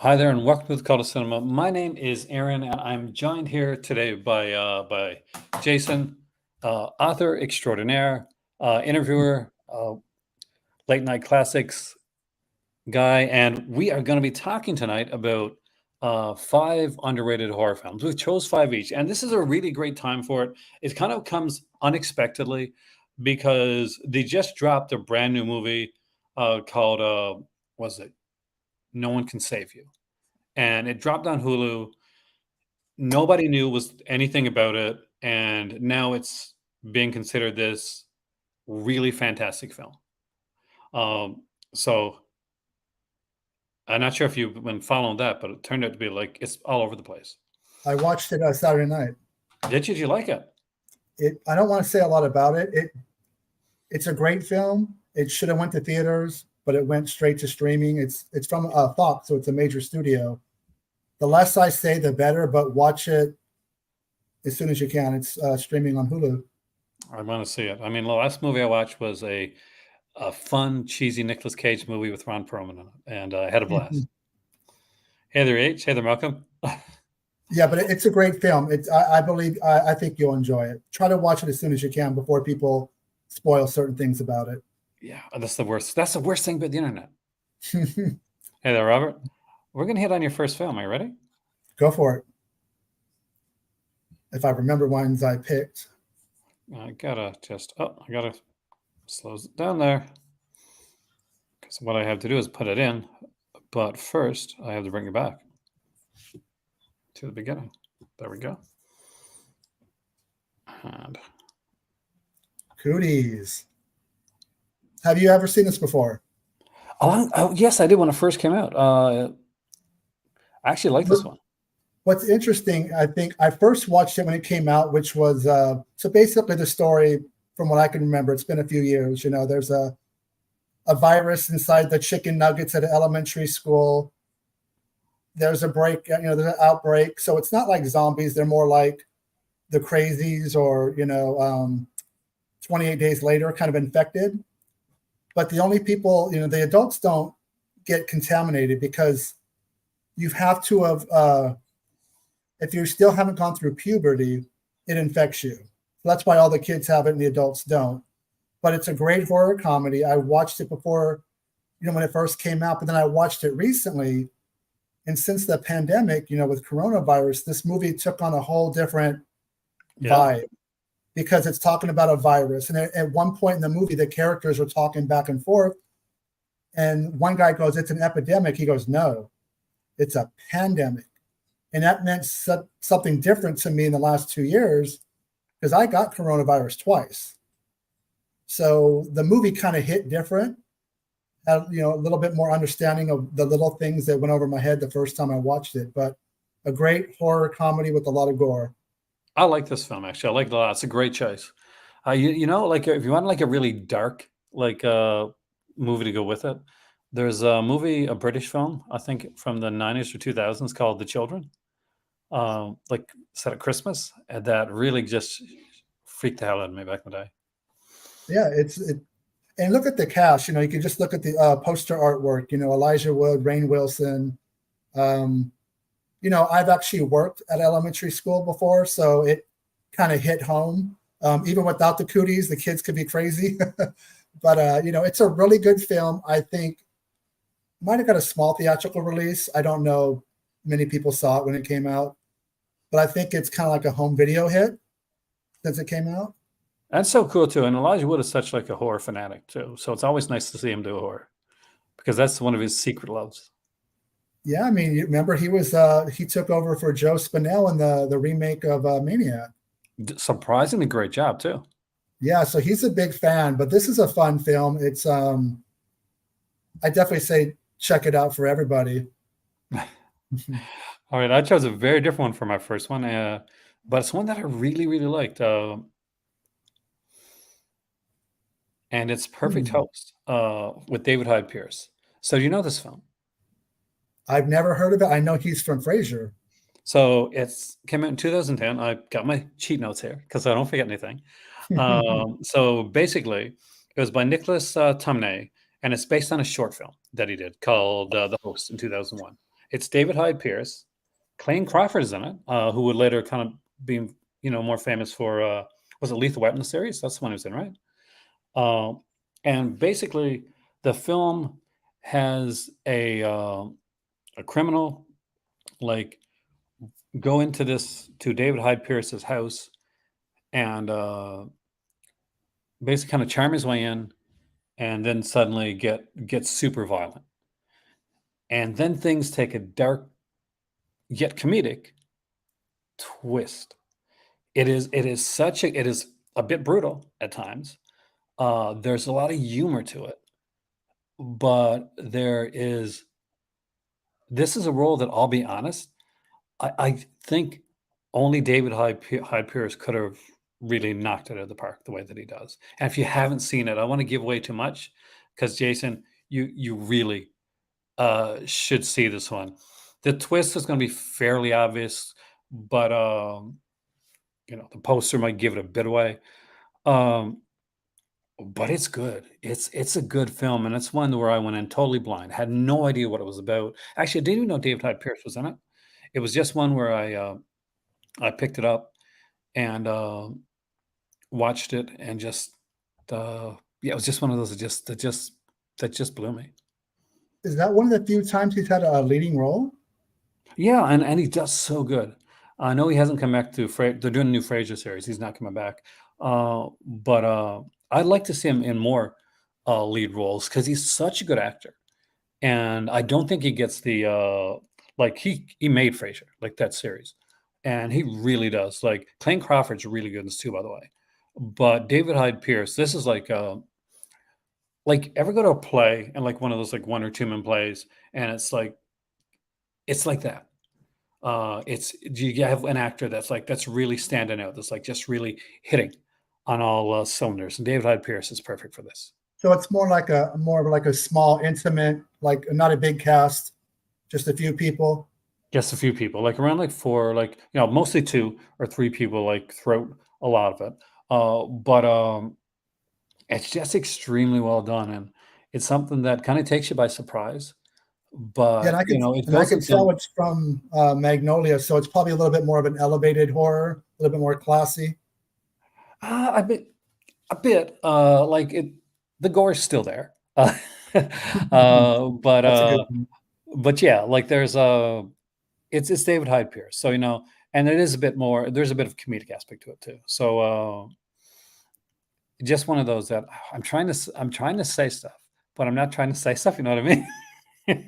Hi there, and welcome to the Cult of Cinema. My name is Aaron, and I'm joined here today by Jason, author extraordinaire, interviewer, late night classics guy, and we are going to be talking tonight about five underrated horror films. We chose five each, and this is a really great time for it. It kind of comes unexpectedly because they just dropped a brand new movie called was it No One Can Save You, and it dropped on Hulu. Nobody knew was anything about it, and now it's being considered this really fantastic film. So I'm not sure if you've been following that, but it turned out to be like it's all over the place. I watched it Saturday night. Did you like it? I don't want to say a lot about it. It's a great film. It should have went to theaters, but it went straight to streaming. It's from Fox, so it's a major studio. The less I say, the better. But watch it as soon as you can. It's streaming on Hulu. I want to see it. I mean, the last movie I watched was a fun, cheesy Nicolas Cage movie with Ron Perlman in it, and I had a blast. Hey there, H. Hey there, Malcolm. Yeah, but it's a great film. I think you'll enjoy it. Try to watch it as soon as you can before people spoil certain things about it. Yeah, that's the worst. That's the worst thing about the internet. Hey there, Robert. We're gonna hit on your first film. Are you ready? Go for it. If I remember ones I picked. I gotta slow it down there. Because what I have to do is put it in. But first, I have to bring it back to the beginning. There we go. And Cooties. Have you ever seen this before? oh yes, I did when it first came out. I actually like this one. What's interesting, I think I first watched it when it came out, which was so basically the story, from what I can remember, it's been a few years. You know, there's a virus inside the chicken nuggets at an elementary school. There's a break, there's an outbreak. So it's not like zombies. They're more like the crazies or, 28 days later kind of infected. But the only people, the adults don't get contaminated because you have to have, if you still haven't gone through puberty, it infects you. So that's why all the kids have it and the adults don't. But it's a great horror comedy. I watched it before, when it first came out, but then I watched it recently. And since the pandemic, with coronavirus, this movie took on a whole different vibe because it's talking about a virus. And at one point in the movie, the characters are talking back and forth. And one guy goes, "It's an epidemic." He goes, "No, it's a pandemic." And that meant something different to me in the last 2 years because I got coronavirus twice. So the movie kind of hit different, had, a little bit more understanding of the little things that went over my head the first time I watched it, but a great horror comedy with a lot of gore. I like this film, actually. I like it a lot. It's a great choice. Like if you want like a really dark movie to go with it, there's a British film, I think from the 90s or 2000s called The Children, like set at Christmas, and that really just freaked the hell out of me back in the day. Yeah, and look at the cast. You can just look at the poster artwork. Elijah Wood, Rainn Wilson. I've actually worked at elementary school before, so it kind of hit home. Even without the cooties, the kids could be crazy. But it's a really good film. I think might have got a small theatrical release. I don't know. Many people saw it when it came out, but I think it's kind of like a home video hit since it came out. That's so cool too. And Elijah Wood is such like a horror fanatic too. So it's always nice to see him do horror because that's one of his secret loves. Yeah, I mean, you remember he took over for Joe Spinell in the remake of Maniac. Surprisingly great job too. Yeah, so he's a big fan, but this is a fun film. It's I definitely say check it out for everybody. All right, I chose a very different one for my first one, but it's one that I really, really liked. And it's Perfect Host with David Hyde Pierce. So do you know this film? I've never heard of it. I know he's from Frasier. So it's came out in 2010. I got my cheat notes here because I don't forget anything. So basically, it was by Nicholas Tumnay, and it's based on a short film that he did called The Host in 2001. It's David Hyde Pierce. Clayne Crawford is in it, who would later kind of be, more famous for, was it Lethal Weapon series? That's the one who's in, right? And basically, the film has a criminal like go into to David Hyde Pierce's house and basically kind of charm his way in, and then suddenly get super violent, and then things take a dark yet comedic twist. It is a bit brutal at times. There's a lot of humor to it, but this is a role that, I'll be honest, I think only David Hyde Pierce could have really knocked it out of the park the way that he does. And if you haven't seen it, I want to give away too much, because Jason, you really should see this one. The twist is going to be fairly obvious, but the poster might give it a bit away. But it's good. It's a good film, and it's one where I went in totally blind, had no idea what it was about. Actually, I didn't even know David Hyde Pierce was in it. It was just one where I picked it up and watched it, and just it was just one of those that just blew me. Is that one of the few times he's had a leading role? Yeah, and he does so good. I know he hasn't come back to they're doing a new Frasier series. He's not coming back, but I'd like to see him in more lead roles, because he's such a good actor, and I don't think he gets the he made Frasier, like that series, and he really does. Like, Clayne Crawford's really good in this too, by the way. But David Hyde Pierce, this is like ever go to a play, and like one of those like 1 or 2 man plays, and it's like that. It's you have an actor that's really standing out, that's like just really hitting on all cylinders, and David Hyde Pierce is perfect for this. So it's more of like a small, intimate, like not a big cast, just a few people. Just a few people, like around like 4, like mostly 2 or 3 people, like throughout a lot of it. But it's just extremely well done, and it's something that kind of takes you by surprise. Yeah, But it I goes could into tell it's from Magnolia, so it's probably a little bit more of an elevated horror, a little bit more classy. a bit like it. The gore's still there, but That's a good one. but yeah, like there's it's David Hyde Pierce, so and it is a bit more. There's a bit of comedic aspect to it too. So just one of those that I'm trying to say stuff, but I'm not trying to say stuff. You know what I mean?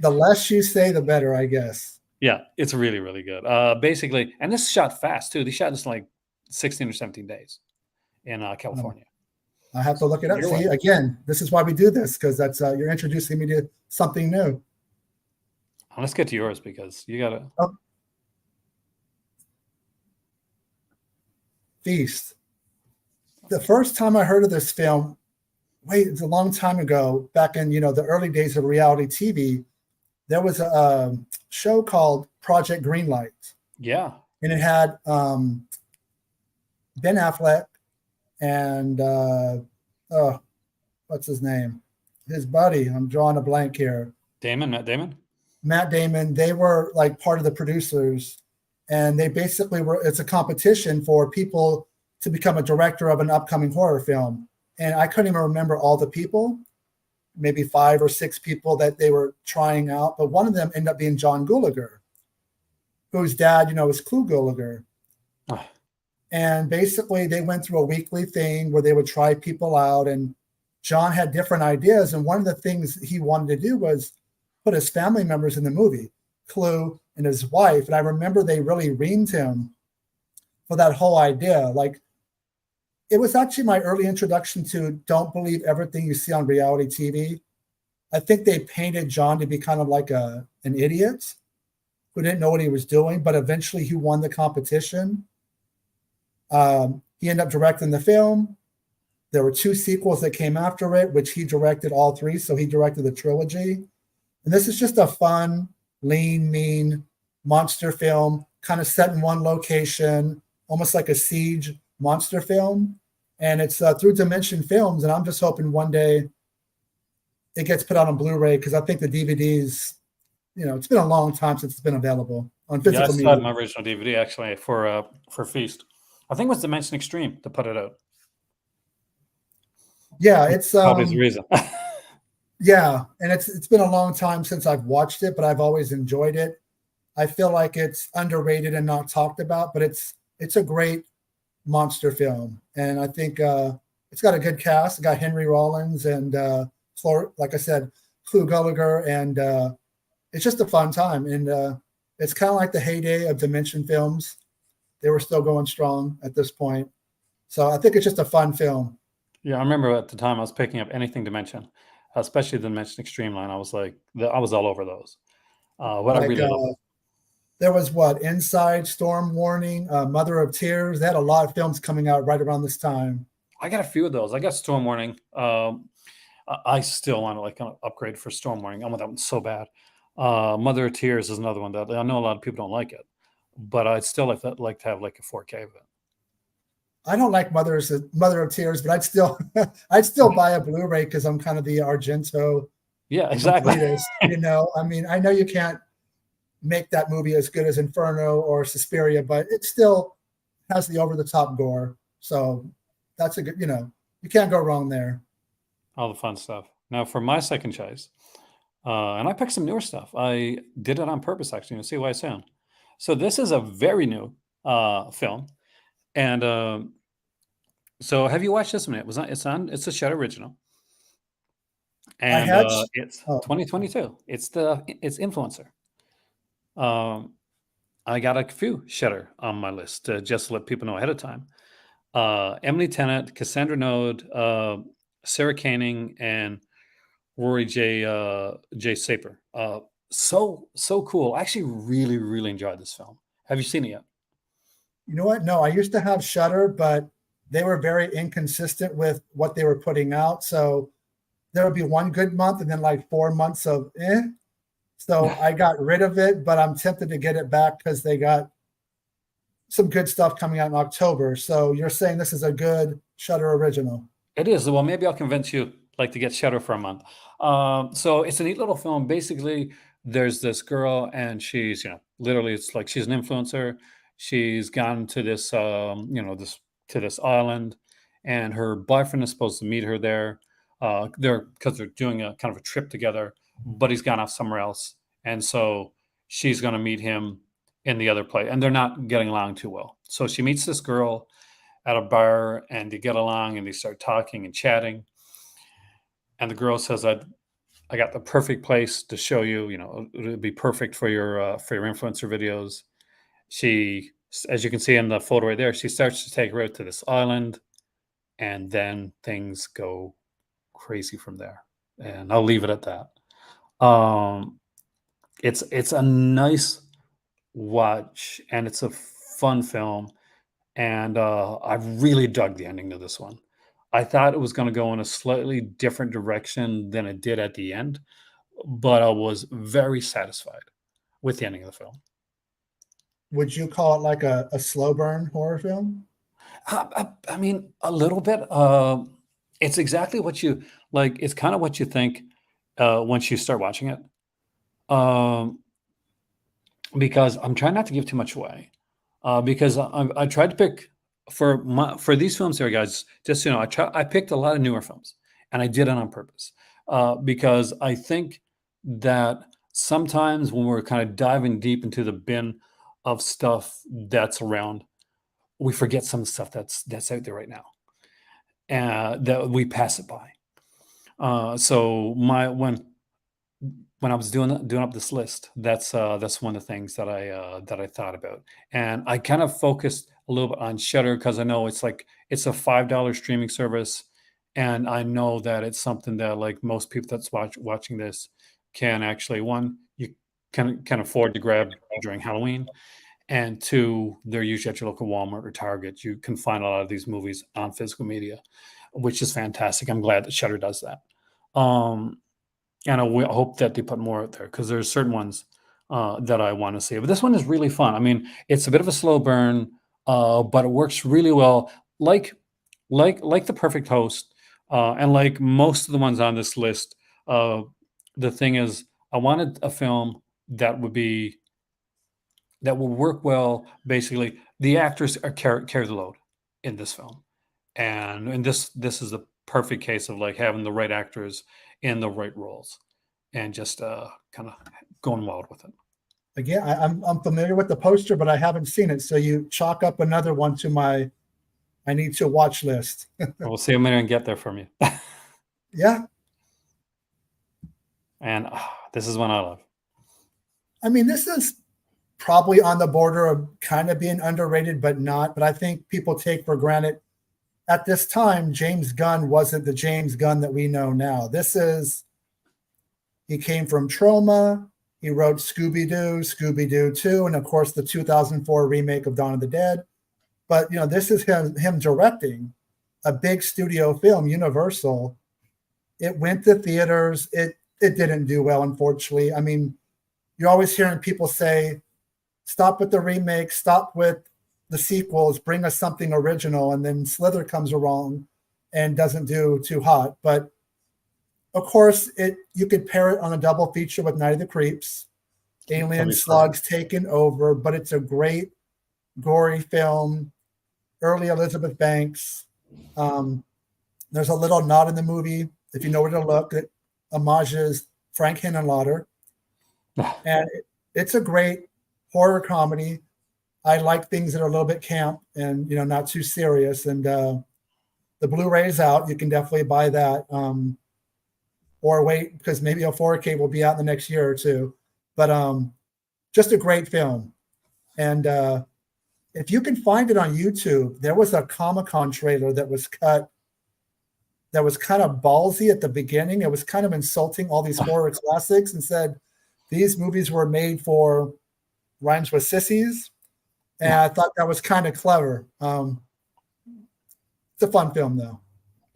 The less you say, the better, I guess. Yeah, it's really, really good. Basically, and this is shot fast too. They shot this in like 16 or 17 days in California. I have to look it up. See, again, this is why we do this, because that's you're introducing me to something new. Let's get to yours, because you gotta. Oh. Feast. The first time I heard of this film, it's a long time ago, back in the early days of reality TV. There was a show called Project Greenlight. Yeah. And it had Ben Affleck and what's his name? His buddy. I'm drawing a blank here. Matt Damon. Matt Damon. They were like part of the producers, and they basically it's a competition for people to become a director of an upcoming horror film. And I couldn't even remember all the people, maybe 5 or 6 people that they were trying out. But one of them ended up being John Gulager, whose dad, was Clu Gulager. Oh. And basically they went through a weekly thing where they would try people out, and John had different ideas. And one of the things he wanted to do was put his family members in the movie, Clu and his wife. And I remember they really reamed him for that whole idea. Like, it was actually my early introduction to don't believe everything you see on reality TV. I think they painted John to be kind of like an idiot who didn't know what he was doing, but eventually he won the competition. He ended up directing the film. There were 2 sequels that came after it, which he directed all 3. So he directed the trilogy. And this is just a fun, lean, mean monster film, kind of set in one location, almost like a siege monster film. And it's through Dimension Films, and I'm just hoping one day it gets put out on Blu-ray, because I think the DVDs it's been a long time since it's been available on Yeah, I physical still have media. my original DVD actually for Feast. I think it was Dimension Extreme to put it out. Yeah, it's Probably the reason. yeah, and it's been a long time since I've watched it, but I've always enjoyed it. I feel like it's underrated and not talked about, but it's a great monster film, and I think it's got a good cast. It got Henry Rollins and like I said, Clu Gallagher, and it's just a fun time. And it's kind of like the heyday of Dimension films. They were still going strong at this point, so I think it's just a fun film. Yeah, I remember at the time I was picking up anything Dimension, especially the Dimension Extreme line. I was like, I was all over those. But I Like really love. there was what Inside, Storm Warning, Mother of Tears. They had a lot of films coming out right around this time. I got a few of those. I got Storm Warning. I still want to like upgrade for Storm Warning. I want that one so bad. Mother of Tears is another one that I know a lot of people don't like it, but I'd still like to have like a 4K of it. I don't like Mother of Tears, but I'd still buy a Blu-ray because I'm kind of the Argento Yeah, exactly. completist. I mean, I know you can't make that movie as good as Inferno or Suspiria, but it still has the over-the-top gore. So that's a good, you can't go wrong there. All the fun stuff. Now for my second choice, and I picked some newer stuff. I did it on purpose, actually. You'll see why soon. So this is a very new film, and so have you watched this one? It's a Shudder original, I and had, it's oh, 2022. It's Influencer. Um, I got a few Shudder on my list just to let people know ahead of time. Emily Tennant, Cassandra Node, Sarah Koenig, and Rory J. Saper. So cool. I actually really, really enjoyed this film. Have you seen it yet? you know what? No, I used to have Shudder, but they were very inconsistent with what they were putting out. So there would be one good month and then like 4 months of eh. So I got rid of it, but I'm tempted to get it back because they got some good stuff coming out in October. So you're saying this is a good Shudder original? It is. Well, maybe I'll convince you like to get Shudder for a month. So it's a neat little film. Basically, there's this girl, and she's literally it's like she's an influencer. She's gone to this this island, and her boyfriend is supposed to meet her there. They're doing a kind of a trip together, but he's gone off somewhere else, and so she's going to meet him in the other place, and they're not getting along too well. So she meets this girl at a bar, and they get along and they start talking and chatting. And the girl says, I got the perfect place to show you, it would be perfect for your influencer videos. She, as you can see in the photo right there, she starts to take her out to this island, and then things go crazy from there. And I'll leave it at that. It's a nice watch, and it's a fun film. And I really dug the ending to this one. I thought it was going to go in a slightly different direction than it did at the end, but I was very satisfied with the ending of the film. Would you call it like a slow burn horror film? I mean, a little bit. It's exactly what you like. It's kind of what you think once you start watching it. Because I'm trying not to give too much away. Because I tried to pick for these films here, guys. Just I picked a lot of newer films, and I did it on purpose because I think that sometimes when we're kind of diving deep into the bin of stuff that's around, we forget some stuff that's out there right now, and that we pass it by. So when I was doing up this list, that's one of the things that I thought about, and I kind of focused a little bit on Shudder because I know it's a $5 streaming service, and I know that it's something that like most people that's watching this can actually you can afford to grab during Halloween, and two, they're usually at your local Walmart or Target. You can find a lot of these movies on physical media, which is fantastic. I'm glad that Shudder does that. And I hope that they put more out there because there's certain ones that I want to see. But this one is really fun. I mean, it's a bit of a slow burn, but it works really well. Like The Perfect Host, and like most of the ones on this list. The thing is, I wanted a film that will work well. Basically, the actors carry the load in this film, and this is the perfect case of like having the right actors in the right roles, and just kind of going wild with it. Again, I'm familiar with the poster, but I haven't seen it. So you chalk up another one to my I need to watch list. We'll see how many I can get there from you. Yeah. And this is one I love. I mean, this is probably on the border of kind of being underrated, but not. But I think people take for granted at this time, James Gunn wasn't the James Gunn that we know now. He came from Trauma. He wrote Scooby-Doo, Scooby-Doo 2, and of course the 2004 remake of Dawn of the Dead. But, this is him directing a big studio film, Universal. It went to theaters. It didn't do well, unfortunately. I mean, you're always hearing people say, stop with the remake, stop with the sequels, bring us something original. And then Slither comes along and doesn't do too hot. But of course, you could pair it on a double feature with Night of the Creeps, Alien Slugs taken over, but it's a great, gory film, early Elizabeth Banks. There's a little nod in the movie, if you know where to look, that homages Frank Henenlotter. And it's a great horror comedy. I like things that are a little bit camp and, not too serious. And the Blu-ray is out. You can definitely buy that. Or wait, because maybe a 4K will be out in the next year or two. But just a great film. And if you can find it on YouTube, there was a Comic-Con trailer that was cut that was kind of ballsy at the beginning. It was kind of insulting all these horror classics and said these movies were made for rhymes with sissies. And I thought that was kind of clever. It's a fun film, though.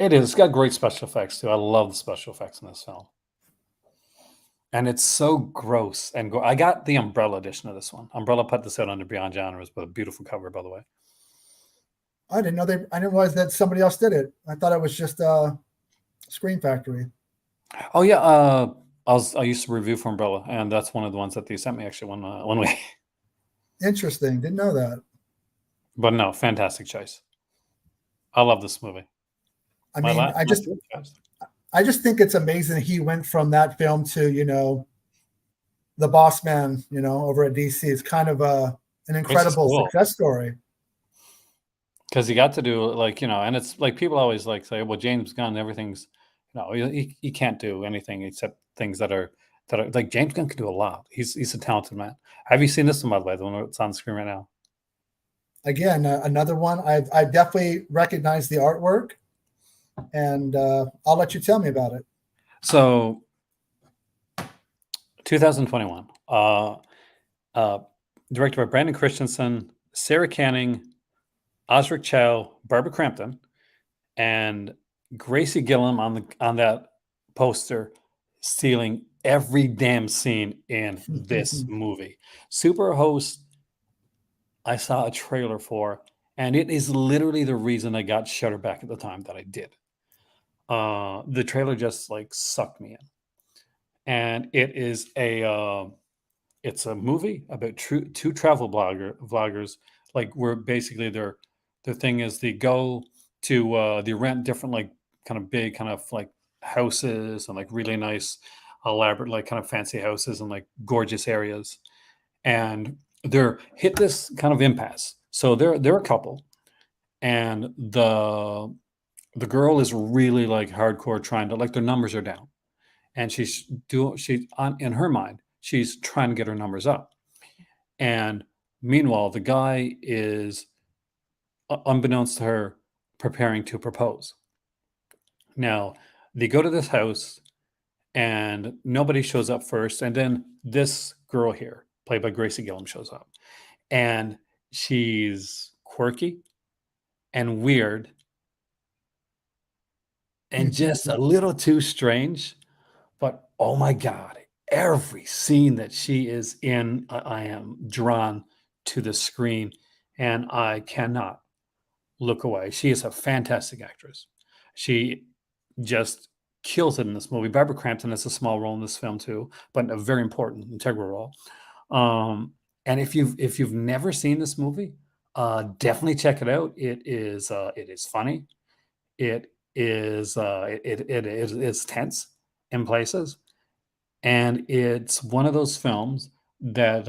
It is. It's got great special effects, too. I love the special effects in this film. And it's so gross. And I got the Umbrella edition of this one. Umbrella put this out under Beyond Genres with a beautiful cover, by the way. I didn't realize that somebody else did it. I thought it was just Screen Factory. Oh, yeah. I used to review for Umbrella, and that's one of the ones that they sent me actually one week. Interesting. Didn't know that. But no, fantastic choice. I love this movie. I mean, I just think it's amazing he went from that film to, The Boss Man, over at DC. It's kind of an incredible success story. Because he got to do and it's like people always say, well, James Gunn, everything's he can't do anything except things that are like James Gunn can do a lot. He's a talented man. Have you seen this one, by the way, the one that's on the screen right now? Again, another one. I definitely recognize the artwork, and I'll let you tell me about it. So, 2021, directed by Brandon Christensen, Sarah Canning, Osric Chow, Barbara Crampton, and Gracie Gillum on that poster, stealing every damn scene in this movie. Superhost, I saw a trailer for, and it is literally the reason I got Shutterback at the time that I did. The trailer just sucked me in, and it is it's a movie about two travel vloggers, where basically their thing is they go to they rent different kind of big kind of houses and really nice elaborate kind of fancy houses and gorgeous areas, and they're hit this kind of impasse. So they're a couple, and the girl is really hardcore trying to their numbers are down, and in her mind she's trying to get her numbers up, and meanwhile the guy is unbeknownst to her preparing to propose. Now they go to this house and nobody shows up first, and then this girl here, played by Gracie Gillum, shows up, and she's quirky and weird and just a little too strange, but oh my God, every scene that she is in, I am drawn to the screen and I cannot look away. She is a fantastic actress. She just kills it in this movie. Barbara Crampton has a small role in this film too, but a very important integral role. And if you've never seen this movie, definitely check it out. It is funny. It is tense in places, and it's one of those films that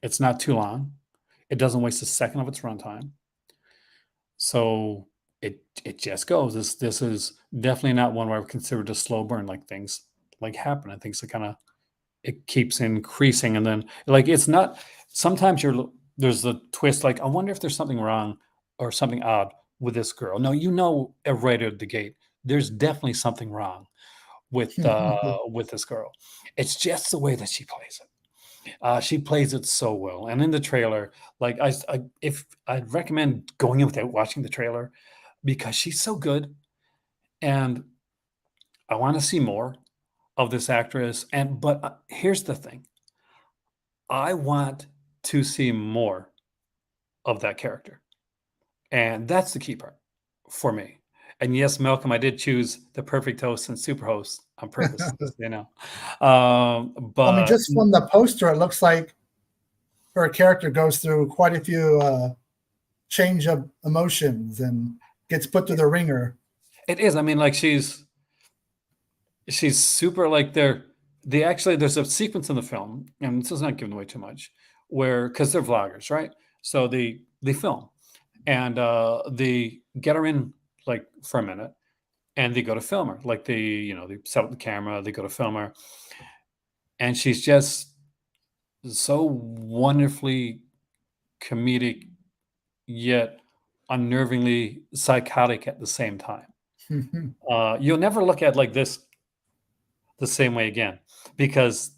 it's not too long. It doesn't waste a second of its runtime. So it just goes. This is definitely not one where I would consider it a slow burn, like things like happen and things that kind of it keeps increasing, and then like it's not. Sometimes there's a twist. Like I wonder if there's something wrong or something odd with this girl. No, right out of the gate, there's definitely something wrong with this girl. It's just the way that she plays it. She plays it so well, and in the trailer, like if I'd recommend going in without watching the trailer because she's so good, and I want to see more of this actress. And but here's the thing: I want to see more of that character, and that's the key part for me. And yes, Malcolm, I did choose the perfect host and Superhost on purpose, just so you know. I mean, But just from the poster, it looks like her character goes through quite a few change of emotions and gets put to the ringer. it is. I mean, like she's super like they actually there's a sequence in the film, and this is not giving away too much, where because they're vloggers, right? So they film and they get her in like for a minute and they go to film her. Like they set up the camera, they go to film her, and she's just so wonderfully comedic yet unnervingly psychotic at the same time. You'll never look at like this the same way again because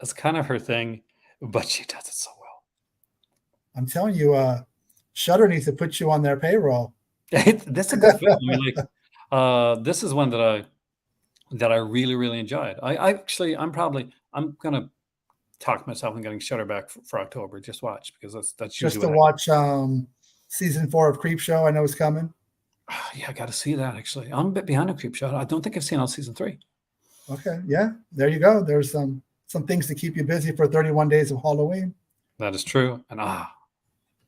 it's kind of her thing, but she does it so well. I'm telling you, Shutter needs to put you on their payroll. That's a good film. I mean, like, this is one that I really really enjoyed. I'm gonna talk myself into getting Shutter back for October. Just watch because that's Just usually to what happens. watch season 4 of Creep Show. I know is coming. Yeah, I got to see that actually. I'm a bit behind on Creep Show. I don't think I've seen all season 3. Okay, yeah, there you go. There's some things to keep you busy for 31 days of Halloween. That is true. And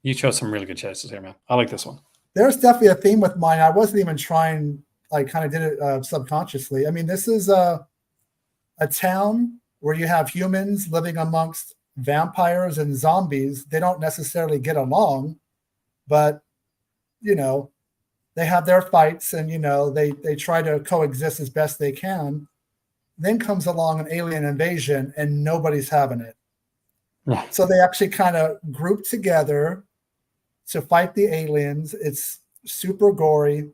you chose some really good choices here, man. I like this one. There's definitely a theme with mine. I wasn't even trying. I kind of did it subconsciously. I mean, this is a town where you have humans living amongst vampires and zombies. They don't necessarily get along, but you know, they have their fights and they try to coexist as best they can. Then comes along an alien invasion and nobody's having it. Yeah. So they actually kind of group together to fight the aliens. It's super gory,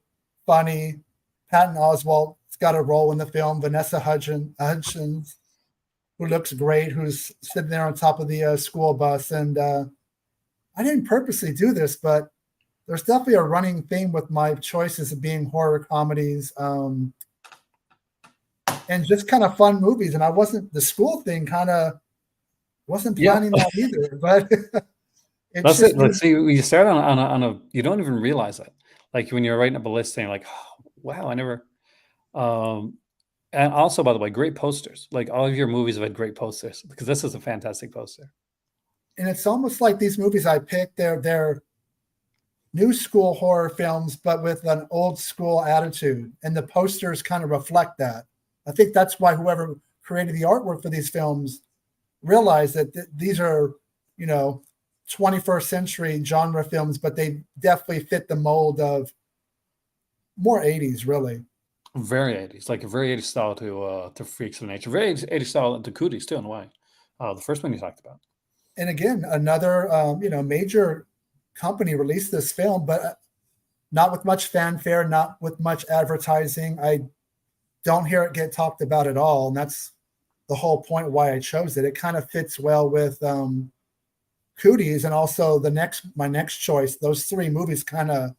funny. Patton Oswalt's got a role in the film. Vanessa Hudgens, who looks great, who's sitting there on top of the school bus. And I didn't purposely do this, but there's definitely a running theme with my choices of being horror comedies and just kind of fun movies. And the school thing kind of wasn't Yeah. planning that either, but That's it. Let's see. You start on a you don't even realize it. Like when you're writing up a list saying like, oh, wow, I never. And also, by the way, great posters. Like all of your movies have had great posters because this is a fantastic poster. And it's almost like these movies I picked, they're new school horror films, but with an old school attitude. And the posters kind of reflect that. I think that's why whoever created the artwork for these films realized that these are, 21st century genre films, but they definitely fit the mold of more 80s, really. Very 80s, like a very 80s style to Freaks of Nature. Very 80s style to Cooties too, in a way. The first one you talked about. And again, another major company released this film, but not with much fanfare, not with much advertising. I don't hear it get talked about at all, and that's the whole point why I chose it. It kind of fits well with Cooties, and also my next choice. Those three movies kind of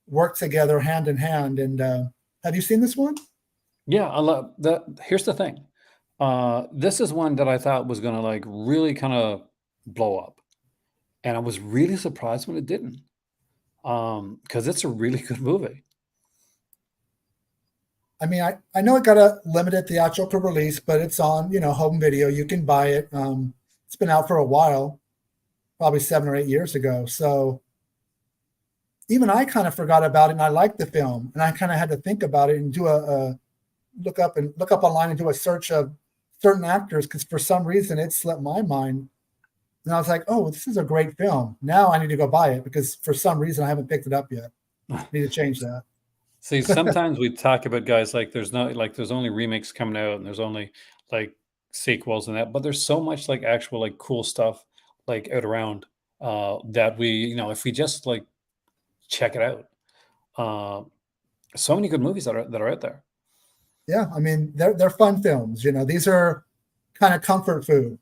work together hand in hand. And have you seen this one? Yeah, I love that. Here's the thing. This is one that I thought was gonna like really kind of blow up, and I was really surprised when it didn't. Because it's a really good movie. I mean, I know it got a limited theatrical release, but it's on, home video. You can buy it. It's been out for a while, probably 7 or 8 years ago. So even I kind of forgot about it, and I liked the film, and I kind of had to think about it and do a look up online and do a search of certain actors because for some reason it slipped my mind. And I was like, oh, this is a great film. Now I need to go buy it because for some reason I haven't picked it up yet. I need to change that. See, sometimes we talk about guys like there's only remakes coming out and there's only like sequels and that, but there's so much like actual like cool stuff like out around that we, if we just like check it out. Uh so many good movies that are out there. Yeah, I mean they're fun films. These are kind of comfort food,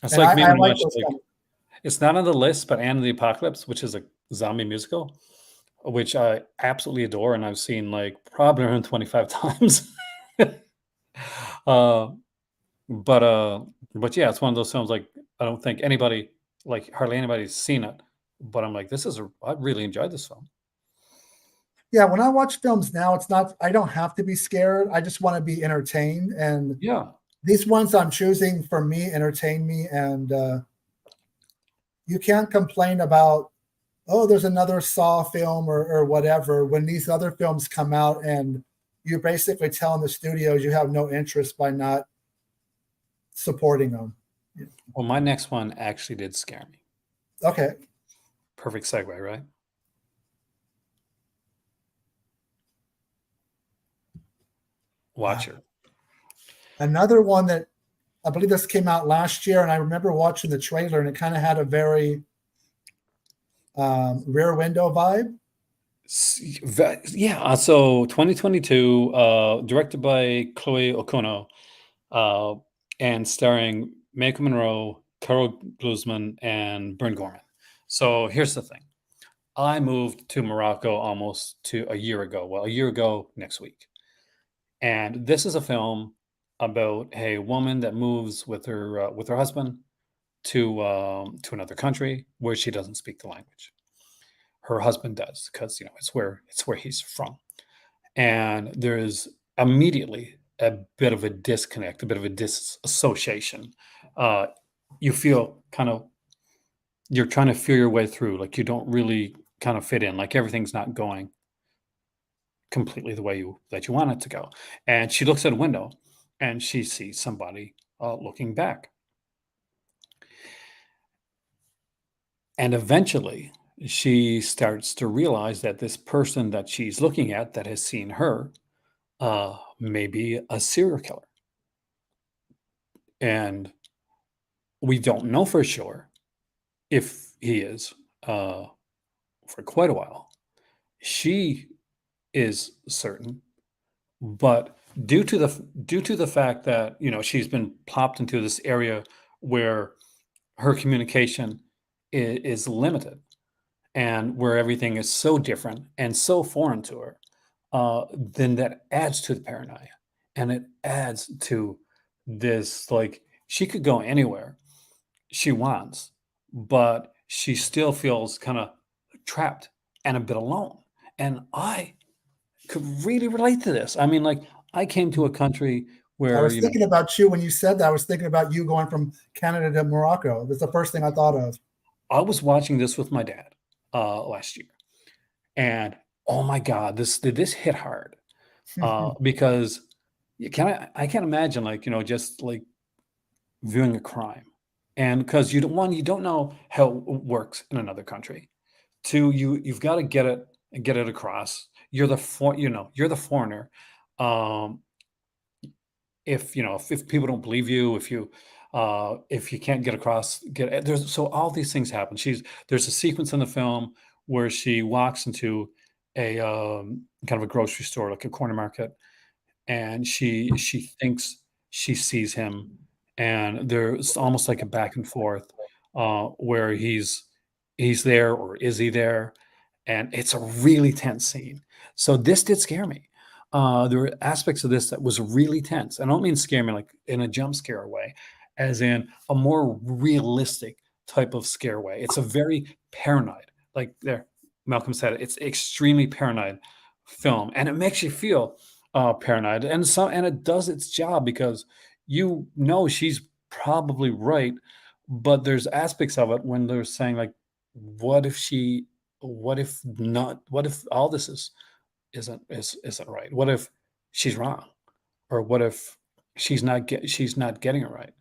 It's and like I maybe like much those like kind of. it's not on the list, but Anne of the Apocalypse, which is a zombie musical, which I absolutely adore and I've seen like probably around 25 times. uh But but yeah, it's one of those films like I don't think anybody like hardly anybody's seen it. But I'm like, I really enjoyed this film. Yeah, when I watch films now, it's not. I don't have to be scared. I just want to be entertained, and Yeah. these ones I'm choosing for me entertain me, and you can't complain about, oh, there's another Saw film or whatever when these other films come out and you're basically telling the studios you have no interest by not supporting them. Well, my next one actually did scare me. Okay. Perfect segue, right? Watcher. Another one that I believe this came out last year, and I remember watching the trailer, and it kind of had a very Rear Window vibe. Yeah. So 2022, directed by Chloe Okono, uh, and starring Michael Monroe, Carol Glusman, and Bern Gorman. So here's the thing. I moved to Morocco almost to a year ago. Well, a year ago next week. And this is a film about a woman that moves with her husband to another country where she doesn't speak the language. Her husband does because it's where he's from. And there's immediately a bit of a disconnect, a bit of a disassociation. Uh, you feel kind of you're trying to feel your way through, like you don't really kind of fit in, like everything's not going completely the way that you want it to go. And she looks at a window and she sees somebody looking back. And eventually she starts to realize that this person that she's looking at that has seen her may be a serial killer. And we don't know for sure if he is for quite a while. She is certain, but due to the fact that she's been plopped into this area where her communication is limited and where everything is so different and so foreign to her, then that adds to the paranoia and it adds to this like she could go anywhere she wants, but she still feels kind of trapped and a bit alone. And I could really relate to this. I mean, like I came to a country I where, was thinking about you when you said that. I was thinking about you going from Canada to Morocco. That's the first thing I thought of. I was watching this with my dad last year, and oh my God, this hit hard because I can't imagine like just like viewing a crime, and because you don't know how it works in another country. Two, you've got to get it across. You're the foreigner. Um, if people don't believe you, if you can't get across, there's so all these things happen. There's a sequence in the film where she walks into a kind of a grocery store, like a corner market, and she thinks she sees him, and there's almost like a back and forth where he's there or is he there, and it's a really tense scene. So this did scare me. There were aspects of this that was really tense. I don't mean scare me like in a jump scare way, as in a more realistic type of scare way. It's a very paranoid, like there Malcolm said it, it's extremely paranoid film, and it makes you feel paranoid, and it does its job because she's probably right, but there's aspects of it when they're saying like, what if she, what if all this isn't right? What if she's wrong, or what if she's not getting it right?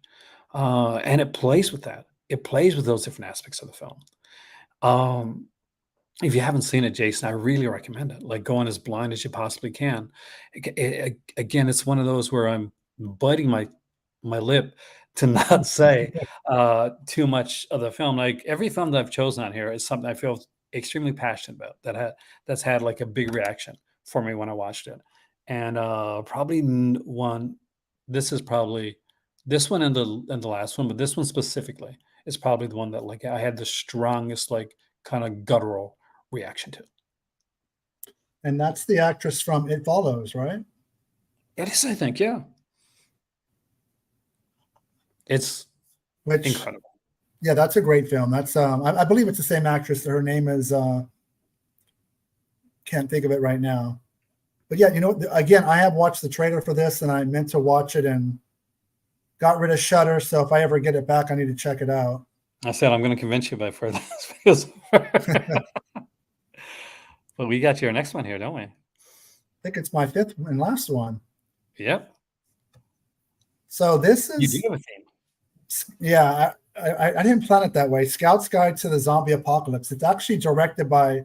And it plays with that. It plays with those different aspects of the film. Um, if you haven't seen it, Jason, I really recommend it. Like, go in as blind as you possibly can. Again, it's one of those where I'm biting my lip to not say too much of the film. Like, every film that I've chosen on here is something I feel extremely passionate about, that's had like a big reaction for me when I watched it. And probably one. This is probably this one and the last one, but this one specifically is probably the one that like I had the strongest like kind of guttural reaction to. And that's the actress from It Follows, right? It is, I think, yeah. It's Which, incredible. yeah, that's a great film. That's I believe it's the same actress. Her name is can't think of it right now. But yeah, again, I have watched the trailer for this, and I meant to watch it and got rid of Shutter. So if I ever get it back, I need to check it out. I said I'm going to convince you by further because, but we got your next one here, don't we? I think it's my fifth and last one. Yep. So this You do is, have a theme. yeah, I didn't plan it that way. Scout's Guide to the Zombie Apocalypse. It's actually directed by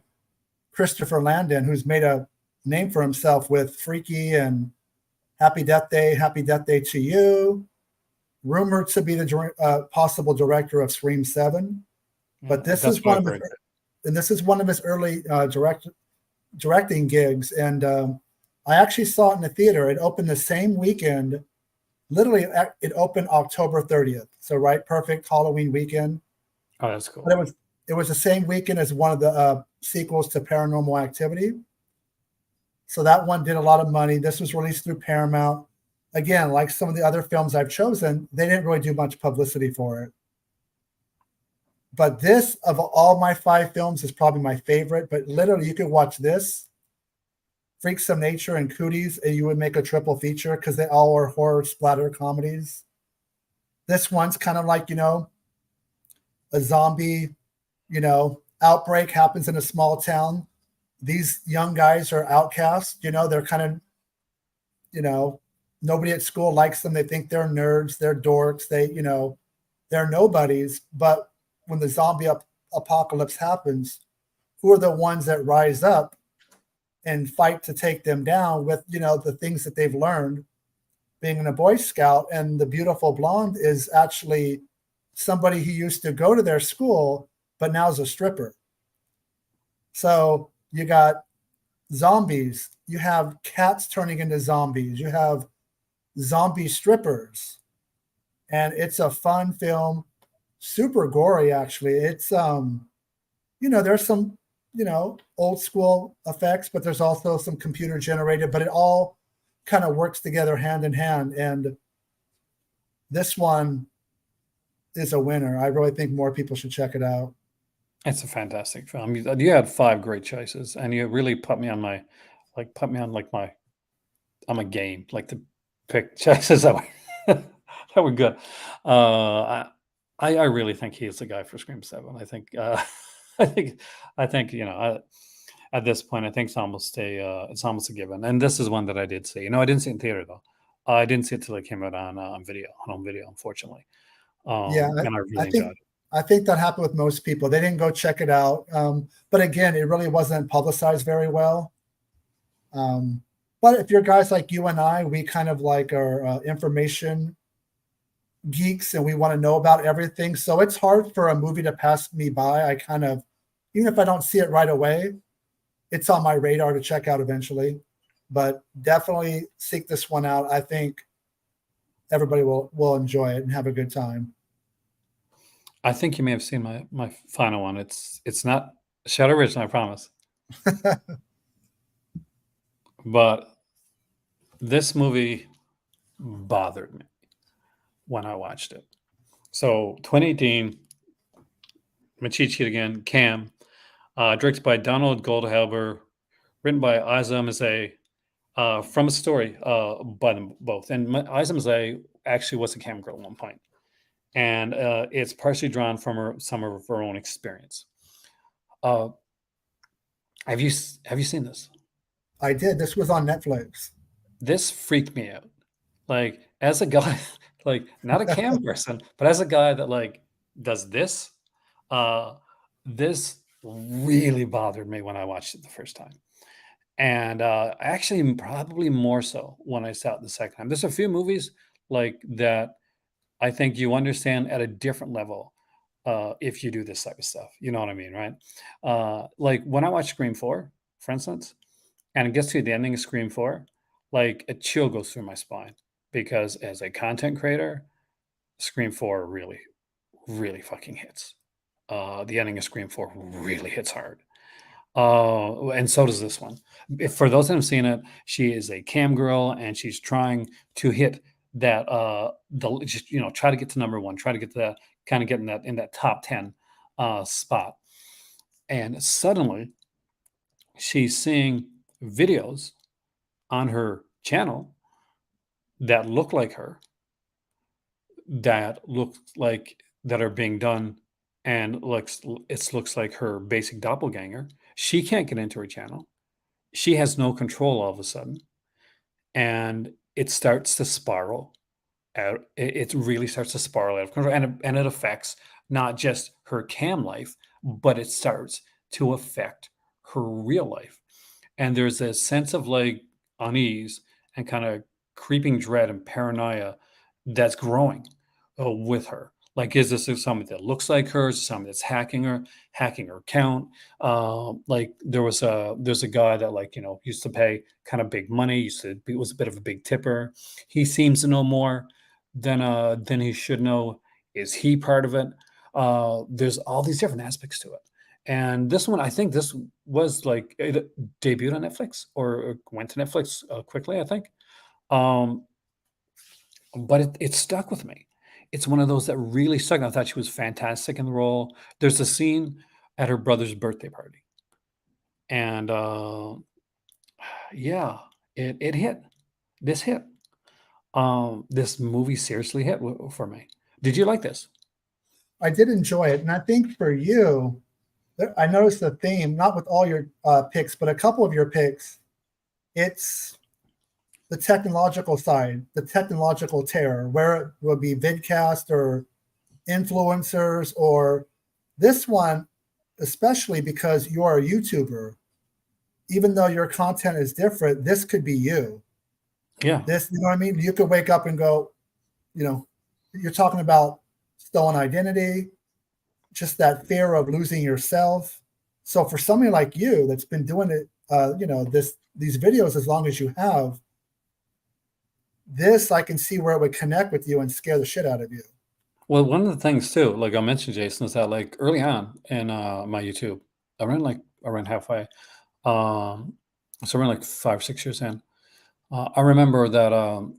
Christopher Landon, who's made a name for himself with Freaky and Happy Death Day to You, rumored to be the possible director of Scream 7. But this is one of his early directing gigs, and I actually saw it in the theater. It opened the same weekend. Literally, it opened October 30th. So perfect Halloween weekend. Oh, that's cool. But it was the same weekend as one of the sequels to Paranormal Activity. So that one did a lot of money. This was released through Paramount. Again, like some of the other films I've chosen, they didn't really do much publicity for it. But this, of all my 5 films, is probably my favorite. But literally, you could watch this, Freaks of Nature, and Cooties, and you would make a triple feature because they all are horror splatter comedies. This one's kind of like, a zombie, outbreak happens in a small town. These young guys are outcasts. They're kind of, nobody at school likes them. They think they're nerds. They're dorks. They're nobodies. But when the zombie apocalypse happens, who are the ones that rise up and fight to take them down with, the things that they've learned being a Boy Scout? And the beautiful blonde is actually somebody who used to go to their school, but now is a stripper. So you got zombies, you have cats turning into zombies, you have zombie strippers, and it's a fun film, super gory. Actually, it's there's some old school effects, but there's also some computer generated, but it all kind of works together hand in hand. And this one is a winner. I really think more people should check it out. It's a fantastic film. You had 5 great choices, and you really put me on my game, like to pick choices that were that were good. I really think he's the guy for Scream 7. I think I think at this point I think it's almost a given. And this is one that I did see. I didn't see it in theater though. I didn't see it till it came out on home video, unfortunately. Yeah, And I really enjoyed it. I think that happened with most people. They didn't go check it out. But again, it really wasn't publicized very well. But if you're guys like you and I, we kind of like our information geeks and we want to know about everything. So it's hard for a movie to pass me by. I kind of, even if I don't see it right away, it's on my radar to check out eventually. But definitely seek this one out. I think everybody will enjoy it and have a good time. I think you may have seen my final one. It's not Shadow Original, I promise. But this movie bothered me when I watched it. So 2018, I'm gonna cheat sheet again. Cam, directed by Donald Goldhaber, written by Isa Mizay, from a story by them both. And Isa Mazay actually was a cam girl at one point, and it's partially drawn from some of her own experience. Uh, have you seen this? I did. This was on Netflix. This freaked me out. Like as a guy, like not a cam person, but as a guy that like does this, uh, this really bothered me when I watched it the first time. And actually, probably more so when I saw it the second time. There's a few movies like that I think you understand at a different level if you do this type of stuff. You know what I mean, right? Like when I watch Scream 4, for instance, and it gets to the ending of Scream 4, like a chill goes through my spine because as a content creator, Scream 4 really, really fucking hits. The ending of Scream 4 really hits hard. And so does this one. For those that have seen it, she is a cam girl and she's trying to hit that the just try to get to number one, try to get to that kind of getting that in that top 10 spot. And suddenly she's seeing videos on her channel that look like her, that are being done, and looks like her basic doppelganger. She can't get into her channel. She has no control all of a sudden, and it starts to spiral out. It really starts to spiral out of control, and it affects not just her cam life, but it starts to affect her real life. And there's a sense of like unease and kind of creeping dread and paranoia that's growing with her. Like, is this somebody that looks like her? Is it somebody that's hacking her account? Like there's a guy that used to pay kind of big money. Was a bit of a big tipper. He seems to know more than he should know. Is he part of it? There's all these different aspects to it. And this one, I think this was like it debuted on Netflix or went to Netflix quickly, I think. Um, but it stuck with me. It's one of those that really stuck. I thought she was fantastic in the role. There's a scene at her brother's birthday party, and yeah, it hit. This hit. This movie seriously hit for me. Did you like this? I did enjoy it, and I think for you, I noticed a theme, not with all your picks, but a couple of your picks. It's the technological side, the technological terror, where it will be vidcast or influencers, or this one, especially because you are a YouTuber. Even though your content is different, this could be you. Yeah. This, you know what I mean? You could wake up and go, you're talking about stolen identity, just that fear of losing yourself. So for somebody like you that's been doing it, these videos as long as you have, this I can see where it would connect with you and scare the shit out of you. Well, one of the things too, like I mentioned, Jason, is that like early on in my YouTube, around halfway, so around like 5 or 6 years in, I remember that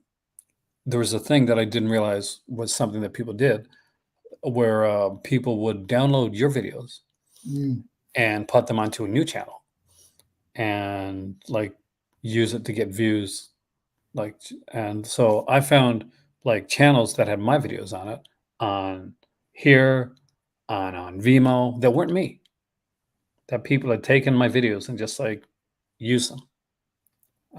there was a thing that I didn't realize was something that people did, where people would download your videos Mm. and put them onto a new channel and like use it to get views. And so I found like channels that had my videos on it on here, on Vimeo, that weren't me, that people had taken my videos and just like used them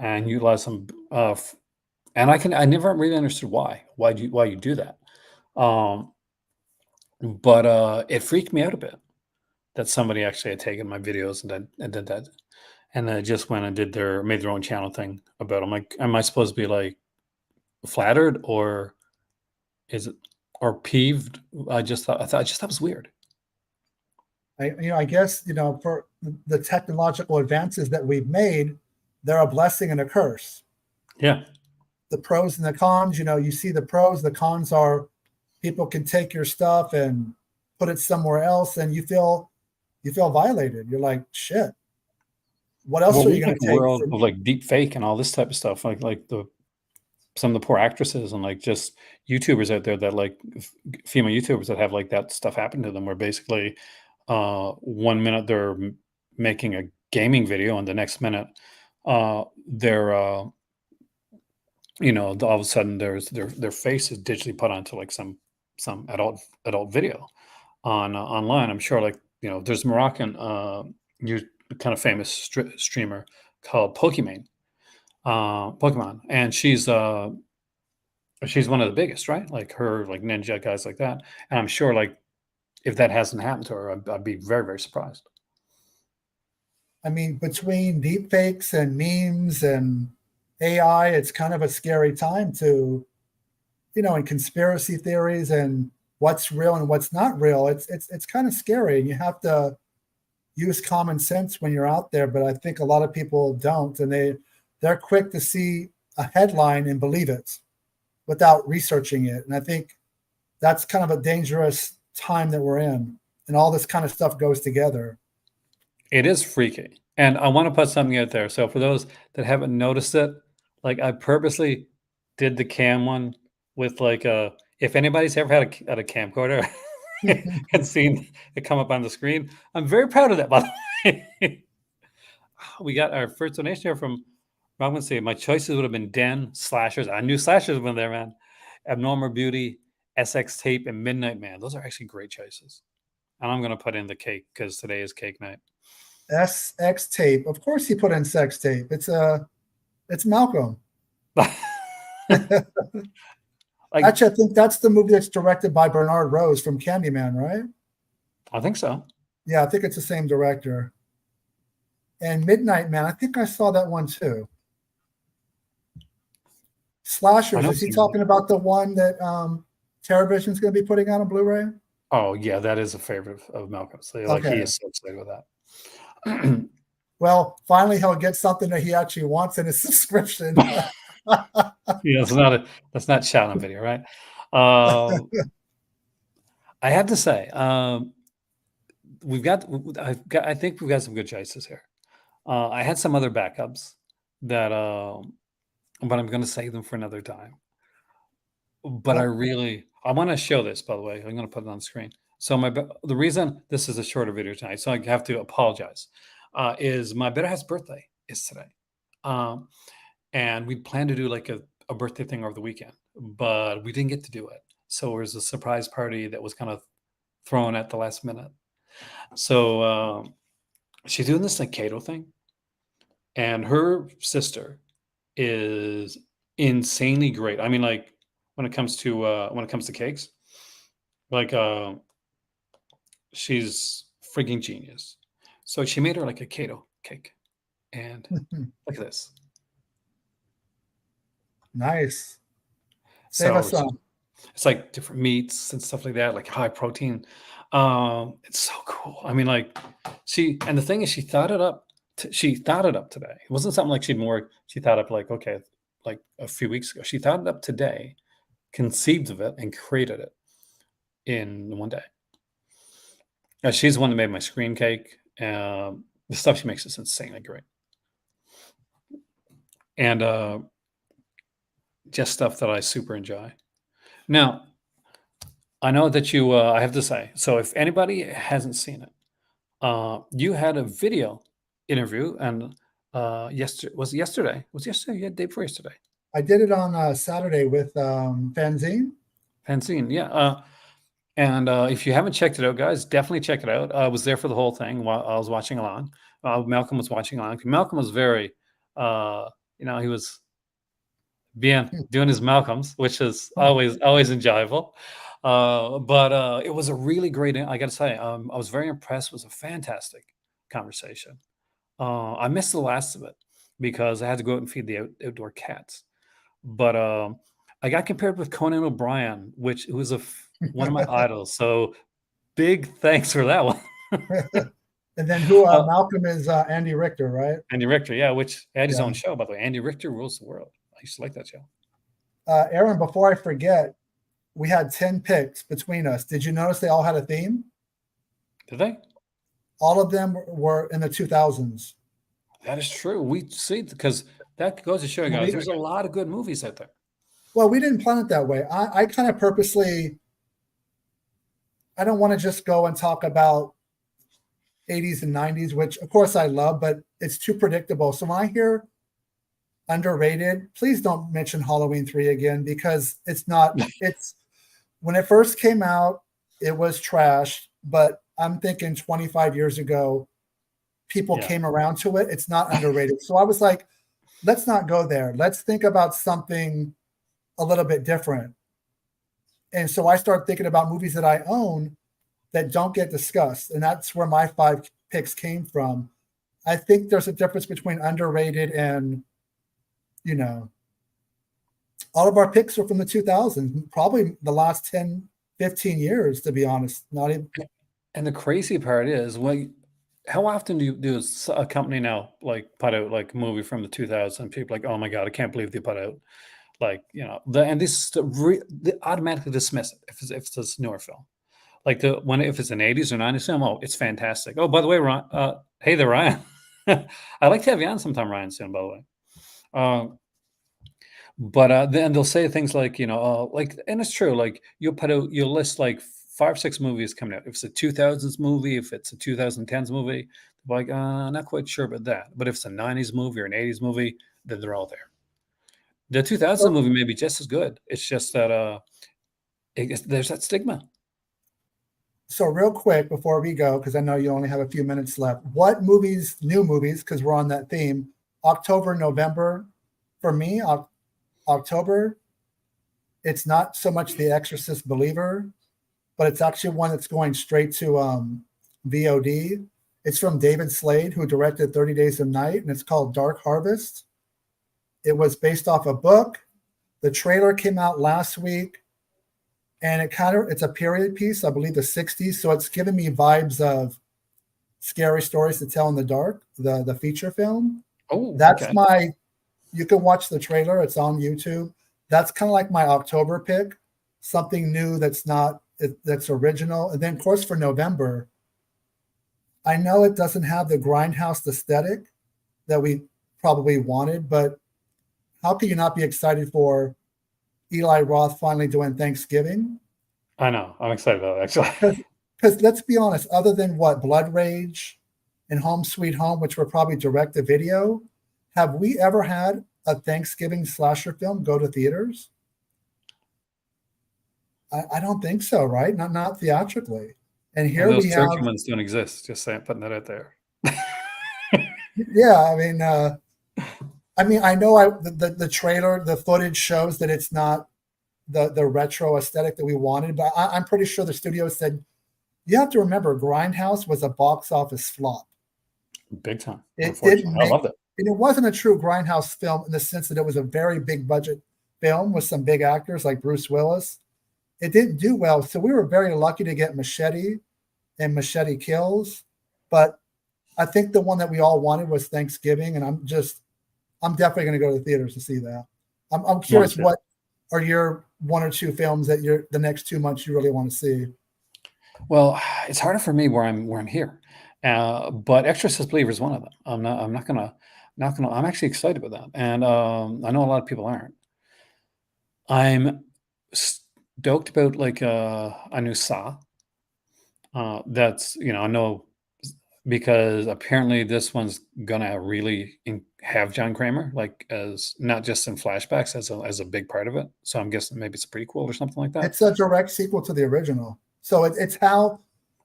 and utilize them. And I never really understood why you do that. Um, but it freaked me out a bit that somebody actually had taken my videos and did that, and then just went and made their own channel thing about them. Like, am I supposed to be like flattered, or is it, or peeved? I just thought it was weird. I guess for the technological advances that we've made, they're a blessing and a curse. Yeah. The pros and the cons. You see the pros. The cons are people can take your stuff and put it somewhere else, and you feel violated. You're like, shit. What else Well, are we you live going in to a take world from of me? like deep fake and all this type of stuff, like the some of the poor actresses and like just YouTubers out there that like female YouTubers that have like that stuff happen to them, where basically 1 minute they're making a gaming video and the next minute their you know, all of a sudden their face is digitally put onto like some adult video on online. I'm sure, like, you know, there's Moroccan you kind of famous streamer called Pokemon, and she's one of the biggest, right? Like her, like Ninja guys like that. And I'm sure, like, if that hasn't happened to her, I'd be very, very surprised. I mean, between deep fakes and memes and AI, it's kind of a scary time to, you know, and conspiracy theories and what's real and what's not real. It's kind of scary, and you have to use common sense when you're out there. But I think a lot of people don't, and they're quick to see a headline and believe it without researching it. And I think that's kind of a dangerous time that we're in, and all this kind of stuff goes together. It is freaky. And I want to put something out there. So for those that haven't noticed it, like, I purposely did the cam one with like if anybody's ever had a camcorder and seen it come up on the screen, I'm very proud of that, by the way. We got our first donation here from I'm gonna say my choices would have been Den, Slashers. I knew Slashers would have been there, man. Abnormal Beauty, SX Tape, and Midnight Man. Those are actually great choices. And I'm gonna put in the cake because today is cake night. SX Tape. Of course he put in sex tape. It's Malcolm. Like, Actually, I think that's the movie that's directed by Bernard Rose from Candyman, right? I think so. Yeah, I think it's the same director. And Midnight Man, I think I saw that one too. Slashers, is he talking about the one that TerraVision's going to be putting out on Blu-ray? Oh yeah, that is a favorite of Malcolm's. Like, he is so excited with that. Well, finally he'll get something that he actually wants in his subscription. Yeah, that's not shot on video, right? I have to say, I think we've got some good choices here. I had some other backups that, but I'm going to save them for another time. But I want to show this, by the way. I'm going to put it on the screen. So the reason this is a shorter video tonight, so I have to apologize, is my better half's birthday is today. And we planned to do like a birthday thing over the weekend, but we didn't get to do it. So it was a surprise party that was kind of thrown at the last minute. So she's doing this like Cato thing, and her sister is insanely great. I mean, like, when it comes to cakes, like, she's freaking genius. So she made her like a Cato cake, and look at this. Nice. Save us some. It's like different meats and stuff like that, like high protein. It's so cool. I mean, like, and the thing is, she thought it up. She thought it up today. It wasn't something like she thought up like, okay, like a few weeks ago. She thought it up today, conceived of it, and created it in one day. She's the one that made my screen cake. The stuff she makes is insanely great. And just stuff that I super enjoy. Now, I know that I have to say, so if anybody hasn't seen it, you had a video interview, and yesterday? Was it yesterday? Yeah, day before yesterday. I did it on Saturday with Fanzine. Fanzine, yeah. And if you haven't checked it out, guys, definitely check it out. I was there for the whole thing while I was watching along. Malcolm was watching along. Malcolm was very, he was doing his Malcolms, which is always enjoyable. But it was a really great. I got to say, I was very impressed. It was a fantastic conversation. I missed the last of it because I had to go out and feed the outdoor cats. But I got compared with Conan O'Brien, who was one of my idols. So big thanks for that one. And then who Malcolm is Andy Richter, right? Andy Richter, yeah, which had his own show, by the way. Andy Richter Rules the World. I used to like that show. Aaron, before I forget, we had 10 picks between us. Did you notice they all had a theme? Did they? All of them were in the 2000s. That is true. We see, because that goes to show you guys, there's a lot of good movies out there. Well, we didn't plan it that way. I kind of purposely, I don't want to just go and talk about 80s and 90s, which of course I love, but it's too predictable. So when I hear underrated, please don't mention Halloween 3 again, because it's when it first came out, it was trash, but I'm thinking 25 years ago, people came around to it. It's not underrated. So I was like, let's not go there. Let's think about something a little bit different. And so I started thinking about movies that I own that don't get discussed. And that's where my 5 picks came from. I think there's a difference between underrated and, all of our picks are from the 2000s, probably the last 10, 15 years, to be honest. Not even. And the crazy part is, how often do a company now like put out like a movie from the 2000s? People are like, oh my God, I can't believe they put out and they automatically dismiss it if it's a newer film. Like if it's an 80s or 90s film, oh, it's fantastic. Oh, by the way, Ryan, hey there, Ryan. I'd like to have you on sometime, Ryan, soon, by the way. But then they'll say things like, and it's true, like you'll list like 5 or 6 movies coming out. If it's a 2000s movie, if it's a 2010s movie, they're like, not quite sure about that. But if it's a 90s movie or an 80s movie, then they're all there. The 2000 movie may be just as good. It's just that there's that stigma. So real quick before we go, because I know you only have a few minutes left, what movies, new movies, because we're on that theme, October, November, for me, October, it's not so much The Exorcist Believer, but it's actually one that's going straight to VOD. It's from David Slade, who directed 30 Days of Night, and it's called Dark Harvest. It was based off a book. The trailer came out last week, and it's a period piece, I believe the 60s, so it's giving me vibes of Scary Stories to Tell in the Dark, the feature film. Oh, that's okay. You can watch the trailer, it's on YouTube. That's kind of like my October pick, something new that's original. And then, of course, for November, I know it doesn't have the grindhouse aesthetic that we probably wanted, but how can you not be excited for Eli Roth finally doing Thanksgiving? I know. I'm excited about it, actually. Because let's be honest, other than Blood Rage and Home Sweet Home, which were probably direct to video, have we ever had a Thanksgiving slasher film go to theaters? I don't think so, right? Not theatrically. And here those we turkey have, ones don't exist. Just saying, putting that out there. yeah. I know the trailer, the footage shows that it's not the retro aesthetic that we wanted, but I'm pretty sure the studio said, you have to remember, Grindhouse was a box office flop. Big time. It didn't I loved it. And it wasn't a true Grindhouse film in the sense that it was a very big budget film with some big actors like Bruce Willis. It didn't do well. So we were very lucky to get Machete and Machete Kills. But I think the one that we all wanted was Thanksgiving. And I'm definitely going to go to the theaters to see that. I'm curious, what are your 1 or 2 films that the next 2 months you really want to see? Well, it's harder for me where I'm here. But Exorcist Believer is one of them. I'm actually excited about that. And I know a lot of people aren't. I'm stoked about like a new Saw. That's, I know, because apparently this one's gonna really have John Kramer, like, as not just in flashbacks, as a big part of it. So I'm guessing maybe it's a prequel or something like that. It's a direct sequel to the original. So it's how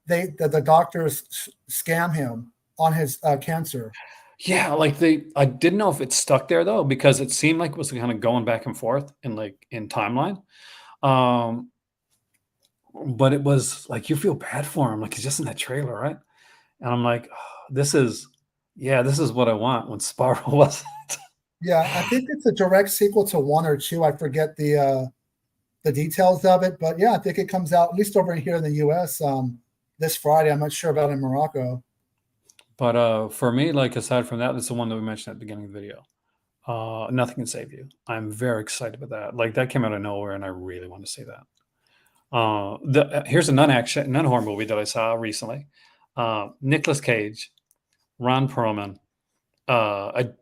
the doctors scam him on his cancer. Yeah, I didn't know if it stuck there though, because it seemed like it was kind of going back and forth in timeline. But it was like, you feel bad for him, like he's just in that trailer, right? And I'm like, oh, this is what I want when Sparrow wasn't. Yeah, I think it's a direct sequel to 1 or 2. I forget the details of it, but yeah, I think it comes out at least over here in the U.S. This Friday. I'm not sure about in Morocco. But for me, like, aside from that, it's the one that we mentioned at the beginning of the video. Nothing Can Save You. I'm very excited about that. Like, that came out of nowhere, and I really want to see that. Here's a non-horror movie that I saw recently. Nicolas Cage, Ron Perlman, The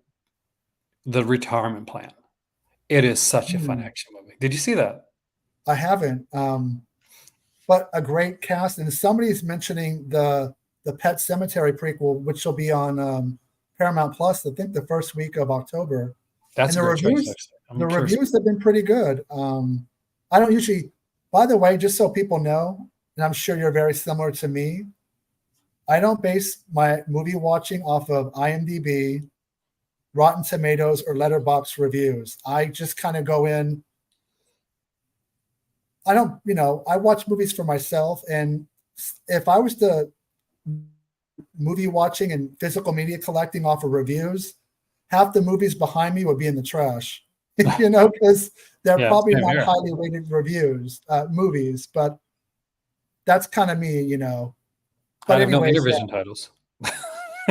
Retirement Plan. It is such a fun action movie. Did you see that? I haven't, but a great cast. And somebody's mentioning the Pet Cemetery prequel, which will be on Paramount Plus, I think the first week of October. That's And a great choice, actually. the I'm curious. reviews have been pretty good. I don't usually, by the way, just so people know, and I'm sure you're very similar to me, I don't base my movie watching off of IMDb, Rotten Tomatoes, or Letterboxd reviews. I just kind of go in. I don't, I watch movies for myself. And if I was to movie watching and physical media collecting off of reviews, half the movies behind me would be in the trash, because they're Yeah, probably same not here. highly rated movies, but that's kind of me, I But have no anyways, Intervision titles.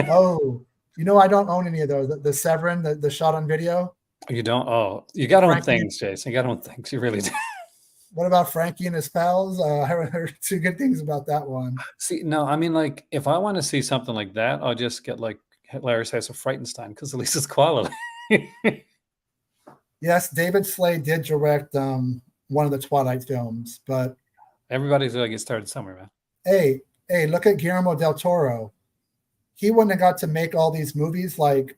oh, I don't own any of those. The Severin, the shot on video. You don't? Oh, you got to own Frankie, things, Jason. You got to own things. You really do. what about Frankie and his pals? I haven't heard two good things about that one. See, no, I mean, like, if I want to see something like that, I'll just get like Hilarious House of Frightenstein because at least it's quality. Yes, David Slade did direct one of the Twilight films, but Everybody's got to get started somewhere, man. hey, look at Guillermo del Toro. He wouldn't have got to make all these movies like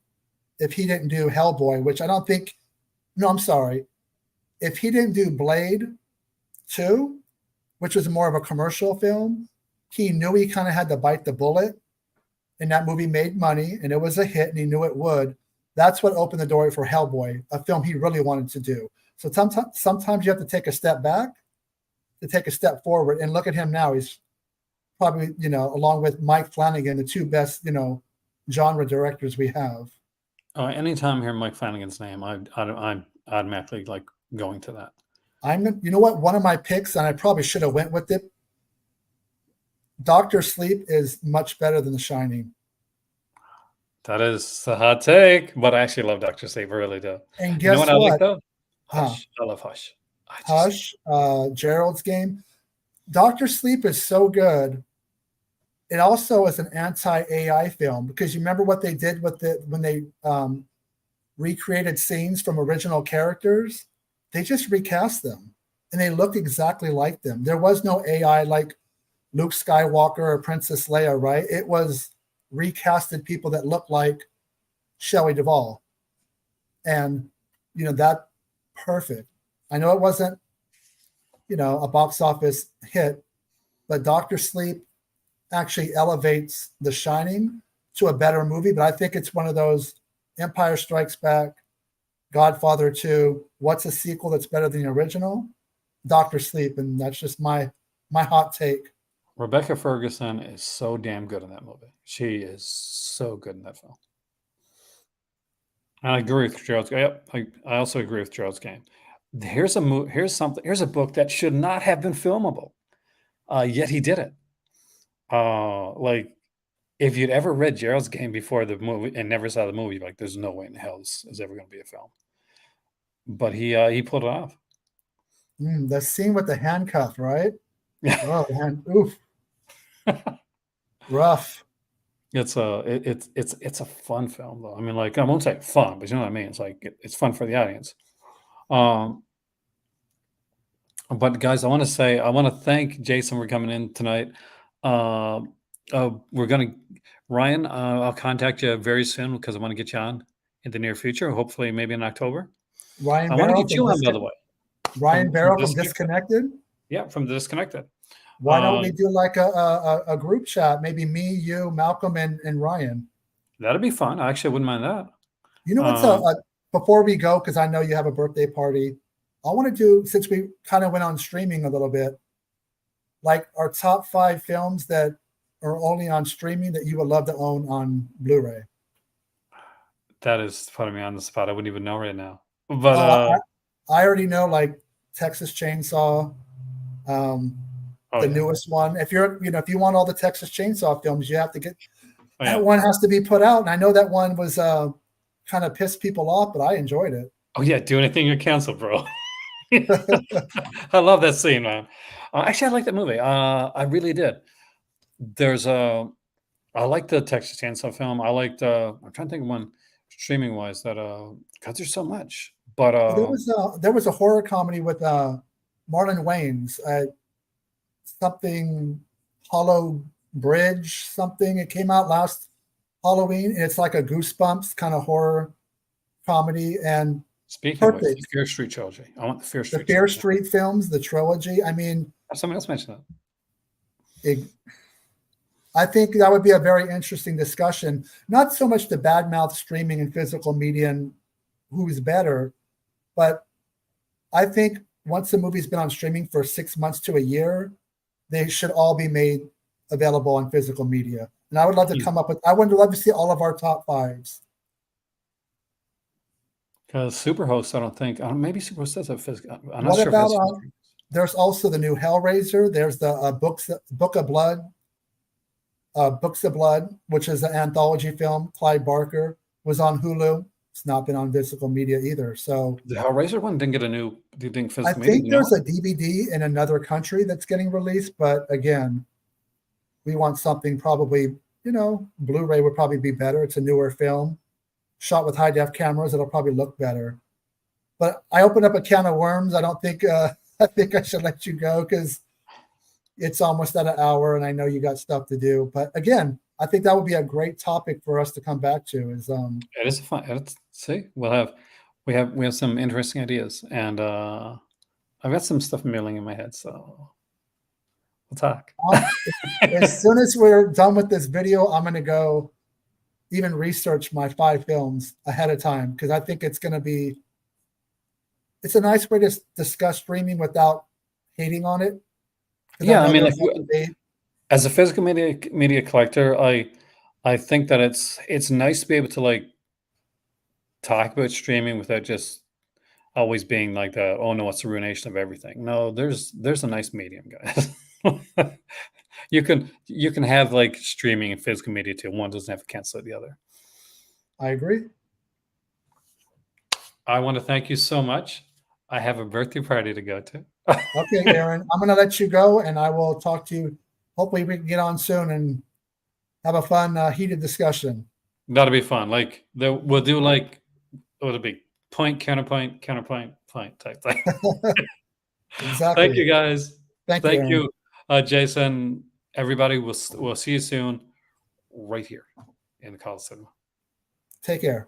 if he didn't do Hellboy, which I don't think. No, I'm sorry. If he didn't do Blade 2, which was more of a commercial film, he knew he kind of had to bite the bullet, and that movie made money, and it was a hit, and he knew it would. That's what opened the door for Hellboy, a film he really wanted to do. So sometimes you have to take a step back to take a step forward, and look at him now. He's probably, along with Mike Flanagan, the two best, genre directors we have. Anytime I hear Mike Flanagan's name, I'm automatically like going to that. You know what? One of my picks, and I probably should have went with it. Doctor Sleep is much better than The Shining. That is a hot take, but I actually love Dr. Sleep. I really do. And You know guess what I like what? though? Hush. I love Hush. Hush, Gerald's Game. Doctor Sleep is so good. It also is an anti-AI film because you remember what they did with it when they recreated scenes from original characters? They just recast them, and they look exactly like them. There was no AI like Luke Skywalker or Princess Leia, right? It was recasted people that looked like Shelley Duvall. And, that perfect. I know it wasn't, a box office hit, but Doctor Sleep actually elevates The Shining to a better movie. But I think it's one of those Empire Strikes Back, Godfather 2. What's a sequel that's better than the original? Doctor Sleep. And that's just my hot take. Rebecca Ferguson is so damn good in that movie. She is so good in that film. And I agree with Gerald's. Yep, I also agree with Gerald's Game. Here's a book that should not have been filmable, yet he did it. Like if you'd ever read Gerald's Game before the movie and never saw the movie, like there's no way in hell this is ever going to be a film. But he pulled it off. The scene with the handcuff, right? Yeah. Oh, oof. Rough. It's a fun film though. I mean, like I won't say fun, but you know what I mean. It's like it's fun for the audience. But guys, I want to thank Jason for coming in tonight. Ryan, I'll contact you very soon because I want to get you on in the near future. Hopefully, maybe in October. Ryan I want to Barrow get you on, by the way. Ryan Barrow from Disconnected. Yeah, from the Disconnected. Why don't we do like a group chat? Maybe me, you, Malcolm, and Ryan. That'd be fun. I actually wouldn't mind that. You know what's before we go, because I know you have a birthday party. I want to do, since we kind of went on streaming a little bit, like our top 5 films that are only on streaming that you would love to own on Blu-ray. That is putting me on the spot. I wouldn't even know right now. But I already know, like Texas Chainsaw, the newest one. If you want all the Texas Chainsaw films, you have to get that one has to be put out. And I know that one was kind of pissed people off, but I enjoyed it. Oh yeah, do anything you're canceled, bro. I love that scene, man. Actually, I like that movie. I really did. I like the Texas Chainsaw film. I liked. I'm trying to think of one streaming wise that because there's so much. But there was a horror comedy with Marlon Wayans, something Hollow Bridge, something. It came out last Halloween. And it's like a Goosebumps kind of horror comedy, and Speaking of which, the perfect. Fear Street trilogy. I want the Fear The Street Fear trilogy. Street films, the trilogy. I mean, Someone else mentioned that. I think that would be a very interesting discussion. Not so much the badmouth streaming and physical media and who's better, but I think once the movie's been on streaming for 6 months to a year, they should all be made available on physical media. And I would love to come up with, I would love to see all of our top fives. Because Superhost, I don't think, maybe Superhost does have physical. I'm not What sure about, if it's there's also the new Hellraiser. There's the Book of Blood, Books of Blood, which is an anthology film. Clive Barker was on Hulu. It's not been on physical media either. So the Hellraiser one didn't get a new, do you think, I physical media? think there's a DVD in another country that's getting released, but again, we want something probably, you know, Blu-ray would probably be better. It's a newer film, shot with high def cameras. It'll probably look better. But I opened up a can of worms. I don't think I think I should let you go because it's almost at an hour, and I know you got stuff to do. But again, I think that would be a great topic for us to come back to. Is it is fun. See, we have some interesting ideas, and I've got some stuff milling in my head, so we'll talk. As soon as we're done with this video, I'm going to go even research my 5 films ahead of time because I think it's going to be. It's a nice way to discuss streaming without hating on it. Yeah, I mean, as a physical media collector, I think that it's nice to be able to like talk about streaming without just always being like the, oh no, it's a ruination of everything. No, there's a nice medium, guys. you can have like streaming and physical media too. One doesn't have to cancel the other. I agree. I want to thank you so much. I have a birthday party to go to. Okay, Aaron, I'm going to let you go, and I will talk to you. Hopefully, we can get on soon and have a fun, heated discussion. That'll be fun. Like we'll do like it'll be point, counterpoint, counterpoint, point type thing. Exactly. Thank you, guys. Thank you, Jason. Everybody, we'll see you soon, right here in the Call Cinema. Take care.